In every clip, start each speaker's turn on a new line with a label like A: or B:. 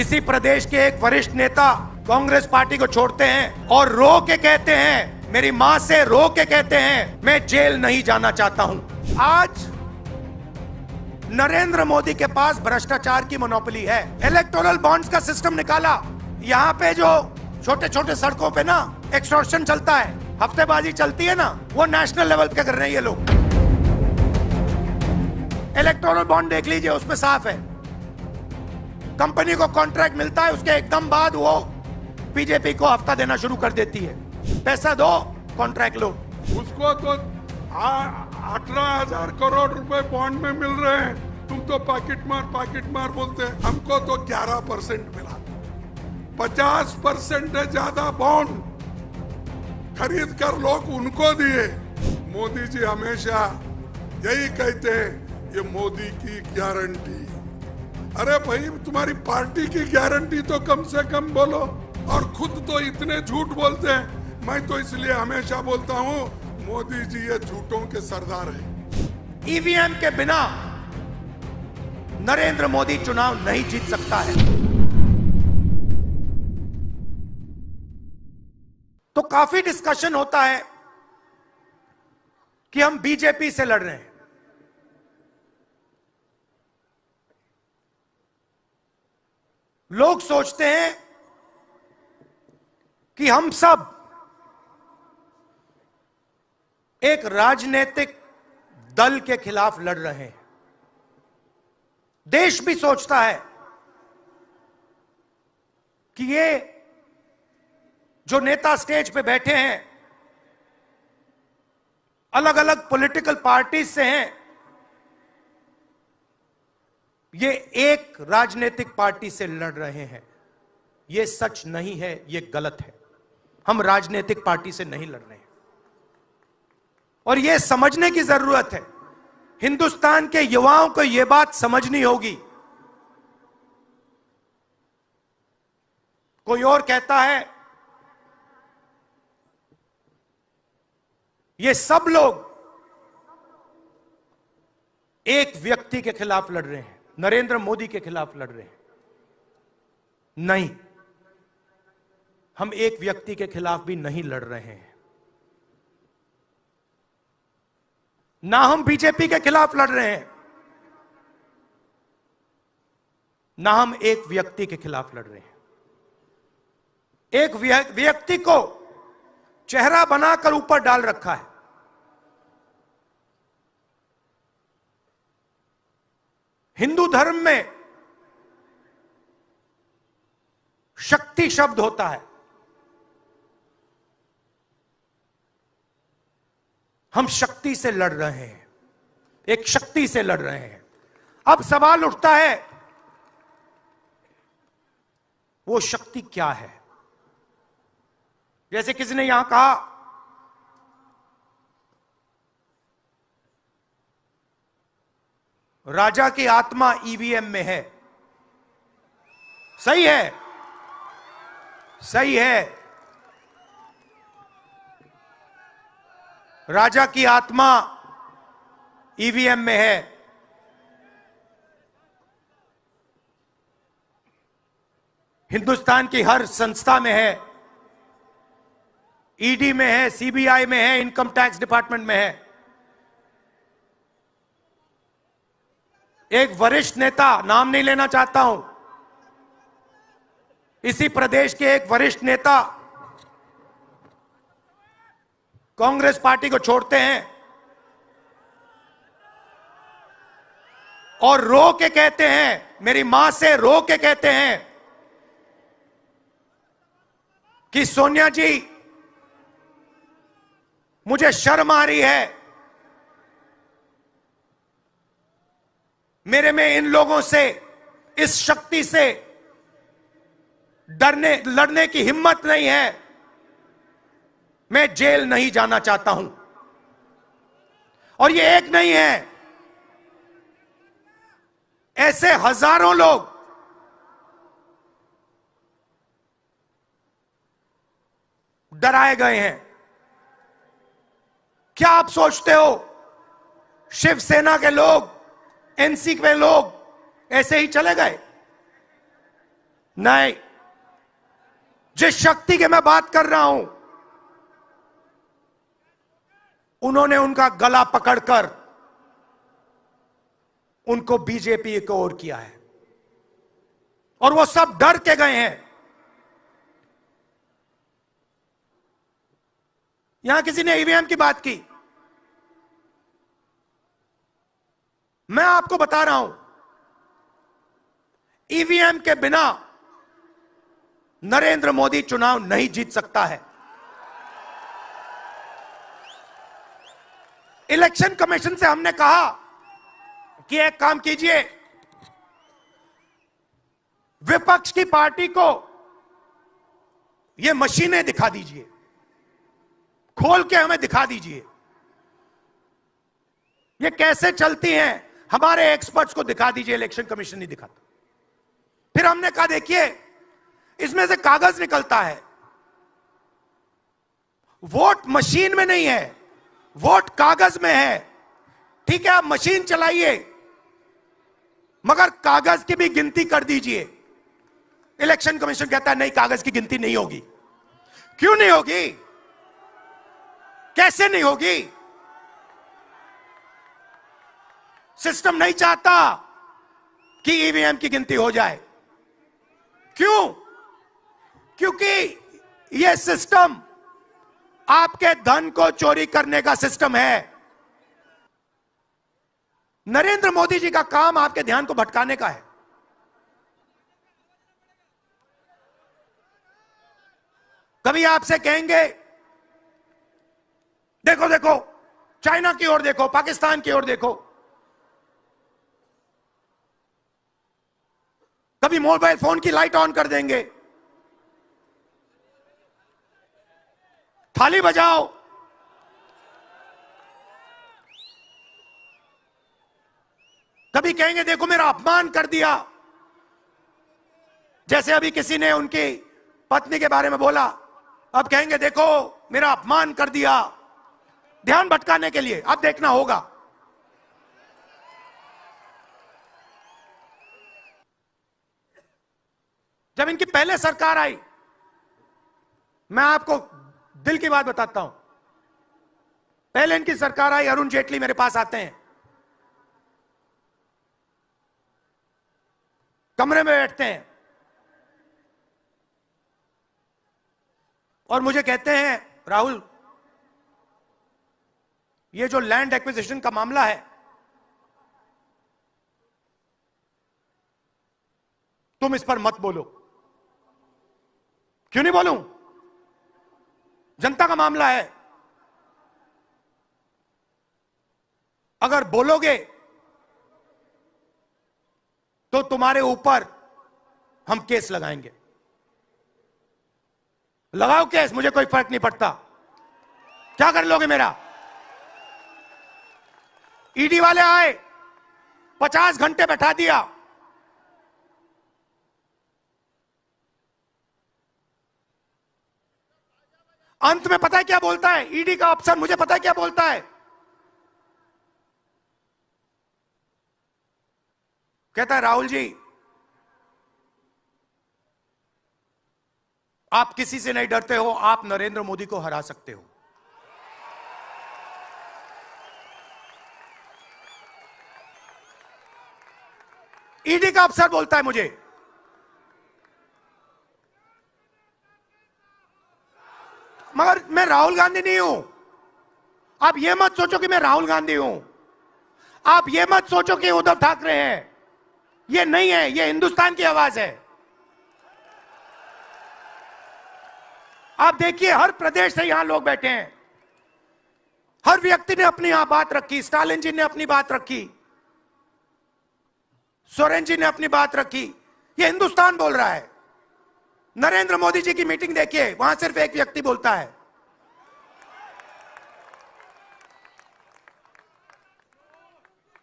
A: इसी प्रदेश के एक वरिष्ठ नेता कांग्रेस पार्टी को छोड़ते हैं और रो के कहते हैं, मेरी मां से रो के कहते हैं, मैं जेल नहीं जाना चाहता हूं। आज नरेंद्र मोदी के पास भ्रष्टाचार की मोनोपोली है। इलेक्टोरल बॉन्ड्स का सिस्टम निकाला। यहां पे जो छोटे छोटे सड़कों पे ना एक्सटॉर्शन चलता है, हफ्तेबाजी चलती है ना, वो नेशनल लेवल पे कर रहे हैं ये लोग। इलेक्टोरल बॉन्ड देख लीजिए, उसमें साफ है। कंपनी को कॉन्ट्रैक्ट मिलता है, उसके एकदम बाद वो बीजेपी को हफ्ता देना शुरू कर देती है। पैसा दो, कॉन्ट्रैक्ट लो।
B: उसको तो 18,000 करोड़ रुपए बॉन्ड में मिल रहे हैं। तुम तो पाकिट मार बोलते हैं। हमको तो 11% मिला। 50% से ज्यादा बॉन्ड खरीद कर लोग उनको दिए। मोदी जी हमेशा यही कहते हैं, ये मोदी की गारंटी। अरे भाई, तुम्हारी पार्टी की गारंटी तो कम से कम बोलो। और खुद तो इतने झूठ बोलते हैं। मैं तो इसलिए हमेशा बोलता हूँ, मोदी जी ये झूठों के सरदार हैं।
A: ईवीएम के बिना नरेंद्र मोदी चुनाव नहीं जीत सकता है। तो काफी डिस्कशन होता है कि हम बीजेपी से लड़ रहे हैं। लोग सोचते हैं कि हम सब एक राजनीतिक दल के खिलाफ लड़ रहे हैं। देश भी सोचता है कि ये जो नेता स्टेज पे बैठे हैं, अलग अलग पॉलिटिकल पार्टीज से हैं, ये एक राजनीतिक पार्टी से लड़ रहे हैं। ये सच नहीं है, ये गलत है। हम राजनीतिक पार्टी से नहीं लड़ रहे हैं। और यह समझने की जरूरत है। हिंदुस्तान के युवाओं को यह बात समझनी होगी। कोई और कहता है ये सब लोग एक व्यक्ति के खिलाफ लड़ रहे हैं, नरेंद्र मोदी के खिलाफ लड़ रहे हैं। नहीं, हम एक व्यक्ति के खिलाफ भी नहीं लड़ रहे हैं। ना हम बीजेपी के खिलाफ लड़ रहे हैं, ना हम एक व्यक्ति के खिलाफ लड़ रहे हैं। एक व्यक्ति को चेहरा बनाकर ऊपर डाल रखा है। हिंदू धर्म में शक्ति शब्द होता है। हम शक्ति से लड़ रहे हैं, एक शक्ति से लड़ रहे हैं। अब सवाल उठता है, वो शक्ति क्या है? जैसे किसी ने यहां कहा, राजा की आत्मा ईवीएम में है। सही है, सही है। राजा की आत्मा ईवीएम में है। हिंदुस्तान की हर संस्था में है, ईडी में है, सीबीआई में है, इनकम टैक्स डिपार्टमेंट में है। एक वरिष्ठ नेता, नाम नहीं लेना चाहता हूं, इसी प्रदेश के एक वरिष्ठ नेता कांग्रेस पार्टी को छोड़ते हैं और रो के कहते हैं, मेरी मां से रो के कहते हैं कि सोनिया जी, मुझे शर्म आ रही है, मेरे में इन लोगों से, इस शक्ति से लड़ने की हिम्मत नहीं है, मैं जेल नहीं जाना चाहता हूं। और ये एक नहीं है, ऐसे हजारों लोग डराए गए हैं। क्या आप सोचते हो शिवसेना के लोग, एनसी के लोग ऐसे ही चले गए? नहीं, जिस शक्ति की मैं बात कर रहा हूं, उन्होंने उनका गला पकड़कर उनको बीजेपी की ओर किया है और वो सब डर के गए हैं। यहां किसी ने ईवीएम की बात की, मैं आपको बता रहा हूं, ईवीएम के बिना नरेंद्र मोदी चुनाव नहीं जीत सकता है। इलेक्शन कमीशन से हमने कहा कि एक काम कीजिए, विपक्ष की पार्टी को ये मशीनें दिखा दीजिए, खोल के हमें दिखा दीजिए ये कैसे चलती हैं, हमारे एक्सपर्ट्स को दिखा दीजिए। इलेक्शन कमीशन नहीं दिखाता। फिर हमने कहा देखिए, इसमें से कागज निकलता है, वोट मशीन में नहीं है, वोट कागज में है। ठीक है, आप मशीन चलाइए, मगर कागज की भी गिनती कर दीजिए। इलेक्शन कमीशन कहता है नहीं, कागज की गिनती नहीं होगी। क्यों नहीं होगी? कैसे नहीं होगी? सिस्टम नहीं चाहता कि ईवीएम की गिनती हो जाए। क्यों? क्योंकि यह सिस्टम आपके धन को चोरी करने का सिस्टम है। नरेंद्र मोदी जी का काम आपके ध्यान को भटकाने का है। कभी आपसे कहेंगे देखो देखो, चाइना की ओर देखो, पाकिस्तान की ओर देखो। कभी मोबाइल फोन की लाइट ऑन कर देंगे, थाली बजाओ। कभी कहेंगे देखो मेरा अपमान कर दिया, जैसे अभी किसी ने उनकी पत्नी के बारे में बोला, अब कहेंगे देखो मेरा अपमान कर दिया। ध्यान भटकाने के लिए। अब देखना होगा। जब इनकी पहले सरकार आई, मैं आपको दिल की बात बताता हूं, पहले इनकी सरकार आई, अरुण जेटली मेरे पास आते हैं, कमरे में बैठते हैं और मुझे कहते हैं राहुल, ये जो लैंड एक्विजिशन का मामला है, तुम इस पर मत बोलो। क्यों नहीं बोलूं? जनता का मामला है। अगर बोलोगे तो तुम्हारे ऊपर हम केस लगाएंगे। लगाओ केस, मुझे कोई फर्क नहीं पड़ता। क्या कर लोगे मेरा? ईडी वाले आए, 50 घंटे बैठा दिया। अंत में पता है क्या बोलता है ईडी का अफसर? मुझे पता है क्या बोलता है? कहता है राहुल जी, आप किसी से नहीं डरते हो, आप नरेंद्र मोदी को हरा सकते हो। ईडी का अफसर बोलता है मुझे। मगर मैं राहुल गांधी नहीं हूं। आप यह मत सोचो कि मैं राहुल गांधी हूं। आप यह मत सोचो कि उद्धव ठाकरे हैं। यह नहीं है, यह हिंदुस्तान की आवाज है। आप देखिए, हर प्रदेश से यहां लोग बैठे हैं, हर व्यक्ति ने अपनी यहां बात रखी। स्टालिन जी ने अपनी बात रखी, सोरेन जी ने अपनी बात रखी। यह हिंदुस्तान बोल रहा है। नरेंद्र मोदी जी की मीटिंग देखिए, वहां सिर्फ एक व्यक्ति बोलता है।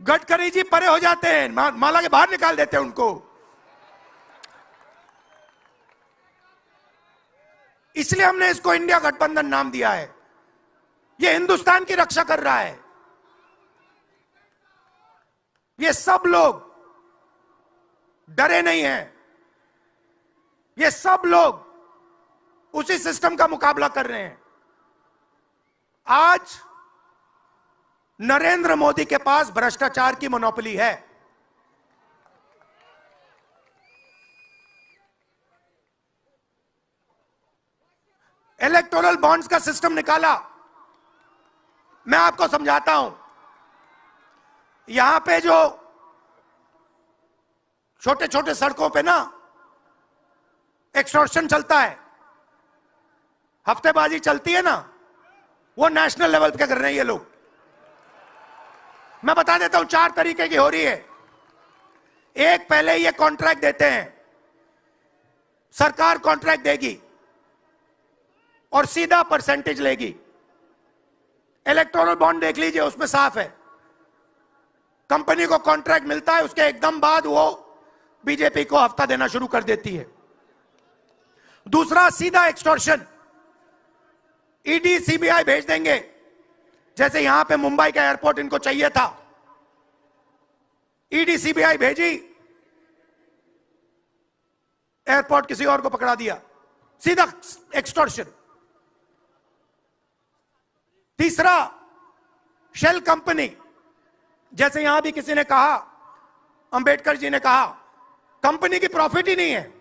A: गडकरी जी परे हो जाते हैं, माला के बाहर निकाल देते हैं उनको। इसलिए हमने इसको इंडिया गठबंधन नाम दिया है। यह हिंदुस्तान की रक्षा कर रहा है। ये सब लोग डरे नहीं हैं। ये सब लोग उसी सिस्टम का मुकाबला कर रहे हैं। आज नरेंद्र मोदी के पास भ्रष्टाचार की मोनोपोली है। इलेक्टोरल बॉन्ड्स का सिस्टम निकाला। मैं आपको समझाता हूं। यहां पे जो छोटे छोटे सड़कों पे ना एक्सटॉर्शन चलता है, हफ्तेबाजी चलती है ना, वो नेशनल लेवल पे कर रहे हैं ये लोग। मैं बता देता हूं, 4 तरीके की हो रही है। एक, पहले ये कॉन्ट्रैक्ट देते हैं, सरकार कॉन्ट्रैक्ट देगी और सीधा परसेंटेज लेगी। इलेक्टोरल बॉन्ड देख लीजिए, उसमें साफ है, कंपनी को कॉन्ट्रैक्ट मिलता है, उसके एकदम बाद वो बीजेपी को हफ्ता देना शुरू कर देती है। दूसरा, सीधा एक्सटॉर्शन, ईडी सीबीआई भेज देंगे। जैसे यहां पे मुंबई का एयरपोर्ट इनको चाहिए था, ईडी सीबीआई भेजी, एयरपोर्ट किसी और को पकड़ा दिया, सीधा एक्सटॉर्शन। तीसरा, शेल कंपनी, जैसे यहां भी किसी ने कहा, अंबेडकर जी ने कहा, कंपनी की प्रॉफिट ही नहीं है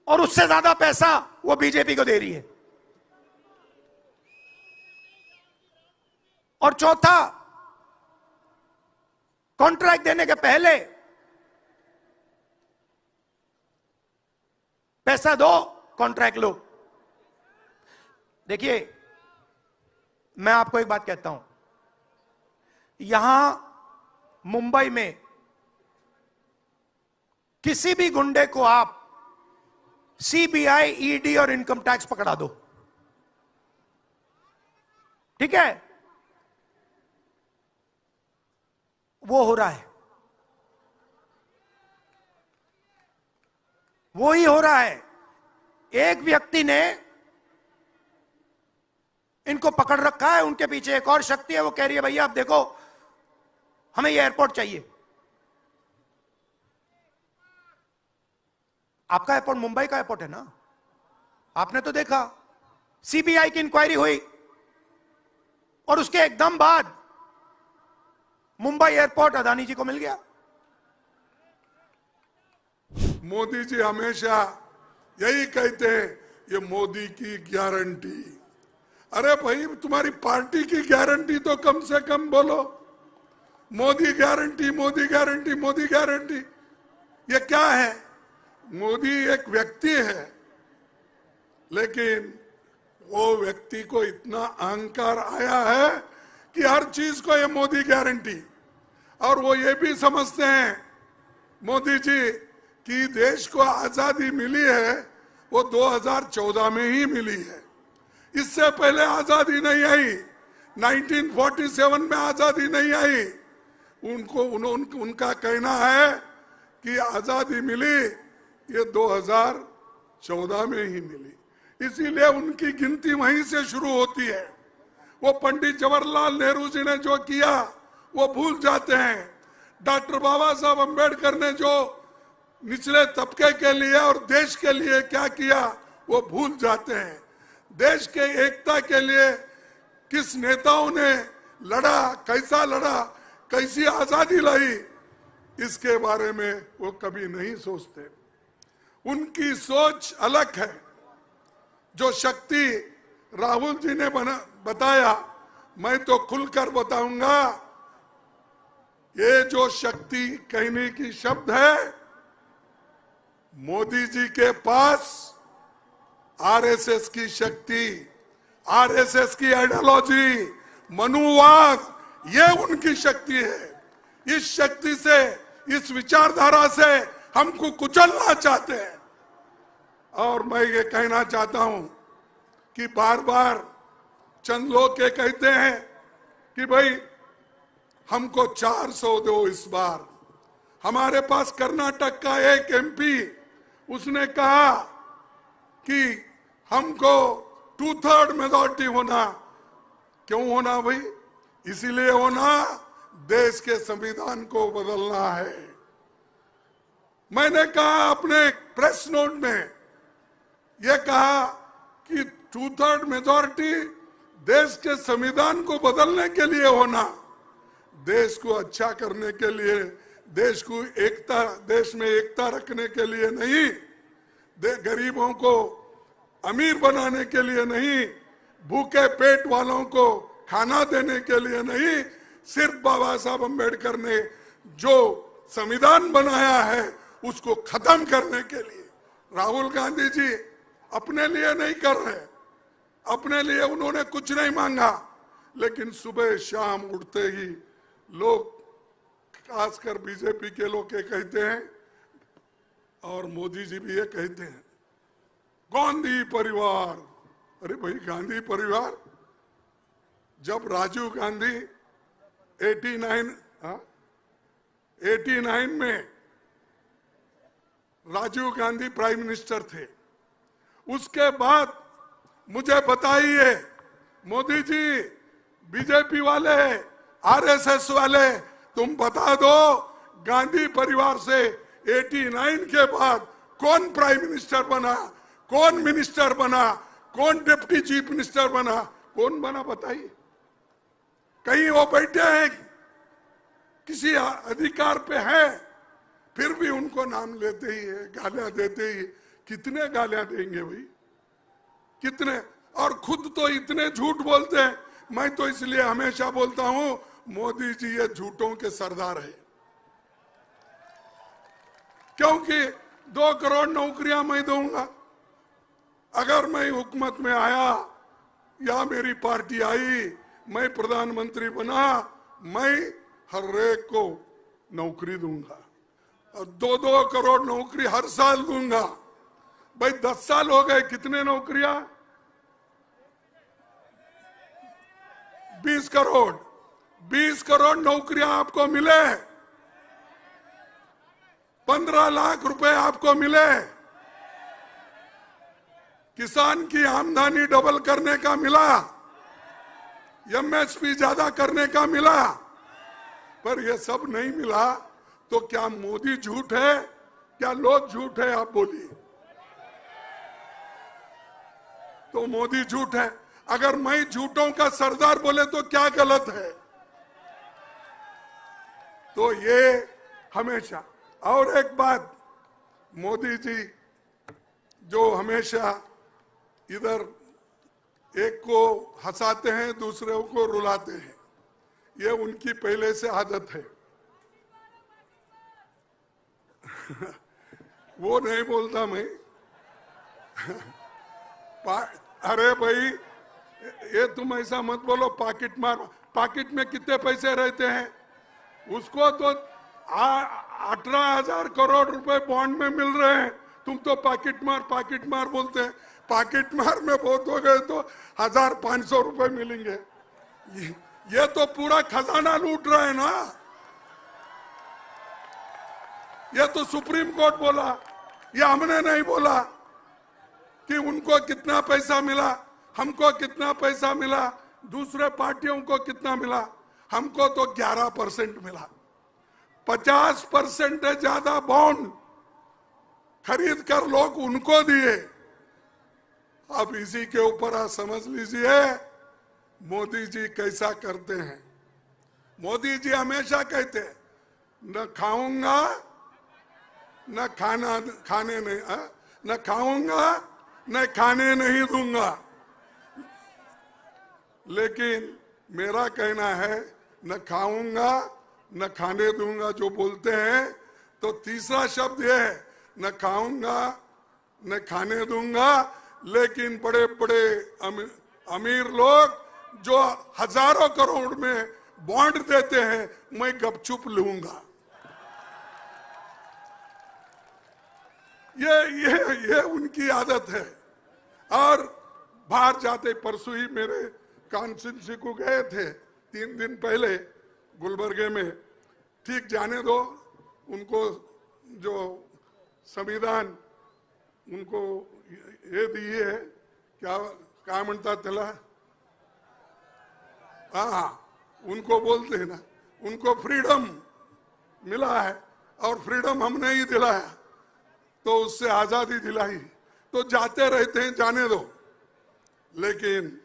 A: और उससे ज्यादा पैसा वो बीजेपी को दे रही है। और चौथा, कॉन्ट्रैक्ट देने के पहले पैसा दो, कॉन्ट्रैक्ट लो। देखिए, मैं आपको एक बात कहता हूं, यहां मुंबई में किसी भी गुंडे को आप सीबीआई, ईडी और इनकम टैक्स पकड़ा दो, ठीक है, वो हो रहा है, वो ही हो रहा है। एक व्यक्ति ने इनको पकड़ रखा है, उनके पीछे एक और शक्ति है, वो कह रही है भैया आप देखो हमें ये एयरपोर्ट चाहिए। आपका एयरपोर्ट मुंबई का एयरपोर्ट है ना, आपने तो देखा, सीबीआई की इंक्वायरी हुई और उसके एकदम बाद मुंबई एयरपोर्ट अदानी जी को मिल गया।
B: मोदी जी हमेशा यही कहते हैं, ये मोदी की गारंटी। अरे भाई, तुम्हारी पार्टी की गारंटी तो कम से कम बोलो। Modi guarantee, Modi guarantee, Modi guarantee, ये क्या है? मोदी एक व्यक्ति है, लेकिन वो व्यक्ति को इतना अहंकार आया है कि हर चीज को ये मोदी गारंटी। और वो ये भी समझते हैं मोदी जी कि देश को आजादी मिली है वो 2014 में ही मिली है, इससे पहले आजादी नहीं आई, 1947 में आजादी नहीं आई। उनका कहना है कि आजादी मिली ये 2014 में ही मिली, इसीलिए उनकी गिनती वहीं से शुरू होती है। वो पंडित जवाहरलाल नेहरू जी ने जो किया वो भूल जाते हैं। डॉक्टर बाबा साहब अम्बेडकर ने जो निचले तबके के लिए और देश के लिए क्या किया वो भूल जाते हैं। देश के एकता के लिए किस नेताओं ने लड़ा, कैसा लड़ा, कैसी आजादी लाई, इसके बारे में वो कभी नहीं सोचते। उनकी सोच अलग है। जो शक्ति राहुल जी ने बताया, मैं तो खुलकर बताऊंगा, ये जो शक्ति कहने की शब्द है, मोदी जी के पास आरएसएस की शक्ति, आरएसएस की आइडियोलॉजी, मनुवाद, ये उनकी शक्ति है। इस शक्ति से, इस विचारधारा से हमको कुचलना चाहते हैं। और मैं ये कहना चाहता हूं कि बार बार चंद लोग ये कहते हैं कि भाई हमको 400 दो इस बार। हमारे पास कर्नाटक का एक एमपी, उसने कहा कि हमको 2/3 मेजॉरिटी होना। क्यों होना भाई? इसीलिए होना, देश के संविधान को बदलना है। मैंने कहा अपने प्रेस नोट में, यह कहा कि 2/3 मेजॉरिटी देश के संविधान को बदलने के लिए होना, देश को अच्छा करने के लिए, देश को एकता, देश में एकता रखने के लिए नहीं, गरीबों को अमीर बनाने के लिए नहीं, भूखे पेट वालों को खाना देने के लिए नहीं, सिर्फ बाबा साहब अम्बेडकर ने जो संविधान बनाया है उसको खत्म करने के लिए। राहुल गांधी जी अपने लिए नहीं कर रहे, अपने लिए उन्होंने कुछ नहीं मांगा, लेकिन सुबह शाम उठते ही लोग, खासकर बीजेपी के लोग ये कहते हैं और मोदी जी भी ये कहते हैं, गांधी परिवार। अरे भाई, गांधी परिवार, जब राजीव गांधी 89 में राजीव गांधी प्राइम मिनिस्टर थे, उसके बाद मुझे बताइए मोदी जी, बीजेपी वाले, आरएसएस वाले, तुम बता दो गांधी परिवार से 89 के बाद कौन प्राइम मिनिस्टर बना, कौन मिनिस्टर बना, कौन डिप्टी चीफ मिनिस्टर बना, कौन बना बताइए। कहीं वो बैठे हैं, किसी अधिकार पे है, फिर भी उनको नाम लेते ही है, गालियां देते ही। कितने गालियां देंगे भाई, कितने? और खुद तो इतने झूठ बोलते हैं। मैं तो इसलिए हमेशा बोलता हूं, मोदी जी ये झूठों के सरदार है, क्योंकि 2 करोड़ नौकरियां मैं दूंगा। अगर मैं हुकूमत में आया या मेरी पार्टी आई, मैं प्रधानमंत्री बना, मैं हर एक को नौकरी दूंगा और 2-2 करोड़ नौकरी हर साल दूंगा। भाई 10 साल हो गए, कितने नौकरियां? 20 करोड़। 20 करोड़ नौकरियां आपको मिले, 15 लाख रुपए आपको मिले, किसान की आमदनी डबल करने का मिला, एमएसपी ज्यादा करने का मिला, पर यह सब नहीं मिला। तो क्या मोदी झूठ है, क्या लोग झूठ है? आप बोलिए। तो मोदी झूठ है। अगर मैं झूठों का सरदार बोले तो क्या गलत है? तो ये हमेशा। और एक बात, मोदी जी जो हमेशा इधर एक को हंसाते हैं, दूसरे को रुलाते हैं, ये उनकी पहले से आदत है। वो नहीं बोलता मैं। अरे भाई, ये तुम ऐसा मत बोलो, पॉकेट मार। पॉकेट में कितने पैसे रहते हैं? उसको तो 18,000 करोड़ रुपए बॉन्ड में मिल रहे हैं, तुम तो पॉकेट मार बोलते हैं। पॉकेट मार में बहुत हो गए तो 1,500 रुपए मिलेंगे। ये तो पूरा खजाना लूट रहे हैं ना। ये तो सुप्रीम कोर्ट बोला, ये हमने नहीं बोला कि उनको कितना पैसा मिला, हमको कितना पैसा मिला, दूसरे पार्टियों को कितना मिला। हमको तो 11% मिला। 50% से ज्यादा बॉन्ड खरीद कर लोग उनको दिए। अब इसी के ऊपर आप समझ लीजिए मोदी जी कैसा करते हैं। मोदी जी हमेशा कहते हैं, न खाऊंगा न खाने नहीं, न खाऊंगा न खाने नहीं दूंगा। लेकिन मेरा कहना है, न खाऊंगा न खाने दूंगा जो बोलते हैं, तो तीसरा शब्द यह है, न खाऊंगा न खाने दूंगा। लेकिन बड़े बड़े अमीर लोग जो हजारों करोड़ में बॉन्ड देते हैं, मैं गपचुप लूंगा। ये उनकी आदत है। और बाहर जाते, परसों ही मेरे कॉन्स्टिट्यूंसी को गए थे, 3 दिन पहले गुलबर्गे में। ठीक, जाने दो, उनको जो संविधान उनको ये दिए है, क्या म्हणता त्याला, हाँ, उनको बोलते हैं ना, उनको फ्रीडम मिला है और फ्रीडम हमने ही दिलाया। तो उससे आजादी दिलाई, तो जाते रहते हैं, जाने दो। लेकिन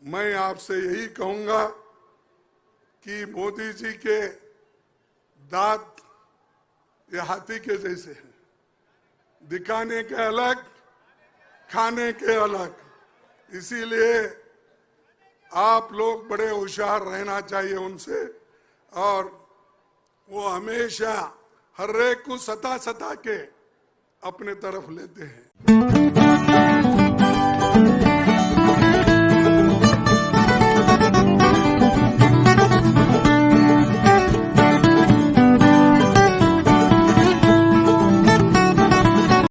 B: मैं आपसे यही कहूंगा कि मोदी जी के दांत ये हाथी के जैसे हैं, दिखाने के अलग, खाने के अलग। इसीलिए आप लोग बड़े होशियार रहना चाहिए उनसे, और वो हमेशा हर एक को सता के अपने तरफ लेते हैं।